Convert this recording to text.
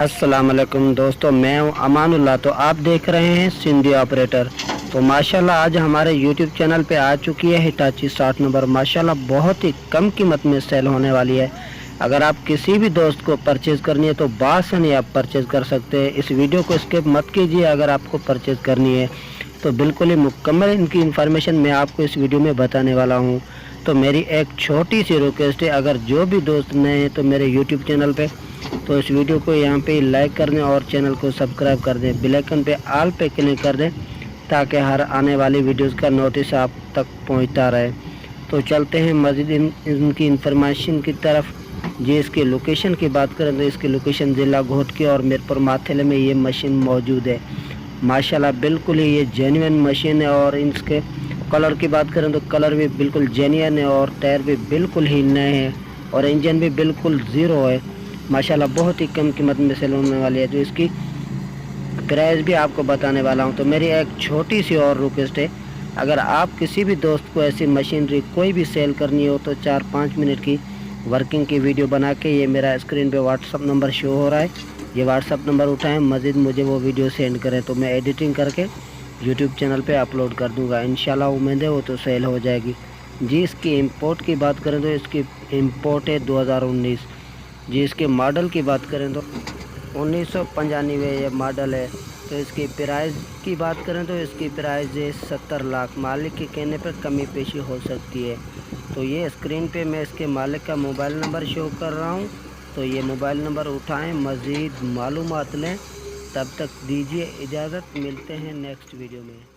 السلام علیکم دوستو، میں ہوں امان اللہ۔ تو آپ دیکھ رہے ہیں سندھی آپریٹر۔ تو ماشاءاللہ آج ہمارے یوٹیوب چینل پہ آ چکی ہے ہٹاچی 60 نمبر۔ ماشاءاللہ بہت ہی کم قیمت میں سیل ہونے والی ہے۔ اگر آپ کسی بھی دوست کو پرچیز کرنی ہے تو بآسانی آپ پرچیز کر سکتے ہیں۔ اس ویڈیو کو اسکپ مت کیجیے۔ اگر آپ کو پرچیز کرنی ہے تو بالکل ہی مکمل ان کی انفارمیشن میں آپ کو اس ویڈیو میں بتانے والا ہوں۔ تو میری ایک چھوٹی سی ریکویسٹ ہے، اگر جو بھی دوست نئے ہیں تو میرے یوٹیوب چینل پہ تو اس ویڈیو کو یہاں پہ لائک کر دیں اور چینل کو سبسکرائب کر دیں، بیل آئیکن پہ آل پہ کلک کر دیں تاکہ ہر آنے والی ویڈیوز کا نوٹس آپ تک پہنچتا رہے۔ تو چلتے ہیں مزید ان کی انفارمیشن کی طرف۔ جی اس کی لوکیشن کی بات کریں تو اس کی لوکیشن ضلع گھوٹکی اور میرپور ماتھیلے میں یہ مشین موجود ہے۔ ماشاءاللہ بالکل ہی یہ جینوئن مشین ہے، اور اس کے کلر کی بات کریں تو کلر بھی بالکل جینوئن ہے، اور ٹائر بھی بالکل ہی نئے ہیں، اور انجن بھی بالکل زیرو ہے۔ ماشاءاللہ بہت ہی کم قیمت میں سیل ہونے والی ہے۔ جو اس کی پرائز بھی آپ کو بتانے والا ہوں۔ تو میری ایک چھوٹی سی اور ریکویسٹ ہے، اگر آپ کسی بھی دوست کو ایسی مشینری کوئی بھی سیل کرنی ہو تو 4-5 منٹ کی ورکنگ کی ویڈیو بنا کے یہ میرا اسکرین پہ واٹس اپ نمبر شو ہو رہا ہے، یہ واٹس اپ نمبر اٹھائیں، مزید مجھے وہ ویڈیو سینڈ کریں تو میں ایڈیٹنگ کر کے یوٹیوب چینل پہ اپلوڈ کر دوں گا۔ انشاءاللہ امید ہے وہ تو سیل ہو جائے گی۔ جی اس کی امپورٹ کی بات کریں تو اس کی امپورٹ ہے 2019۔ جی اس کے ماڈل کی بات کریں تو 1995 یہ ماڈل ہے۔ تو اس کی پرائز کی بات کریں تو اس کی پرائز ہے 70 لاکھ۔ مالک کے کہنے پر کمی بیشی ہو سکتی ہے۔ تو یہ اسکرین پہ میں اس کے مالک کا موبائل نمبر شو کر رہا ہوں، تو یہ موبائل نمبر اٹھائیں، مزید معلومات لیں۔ تب تک دیجیے اجازت، ملتے ہیں نیکسٹ ویڈیو میں۔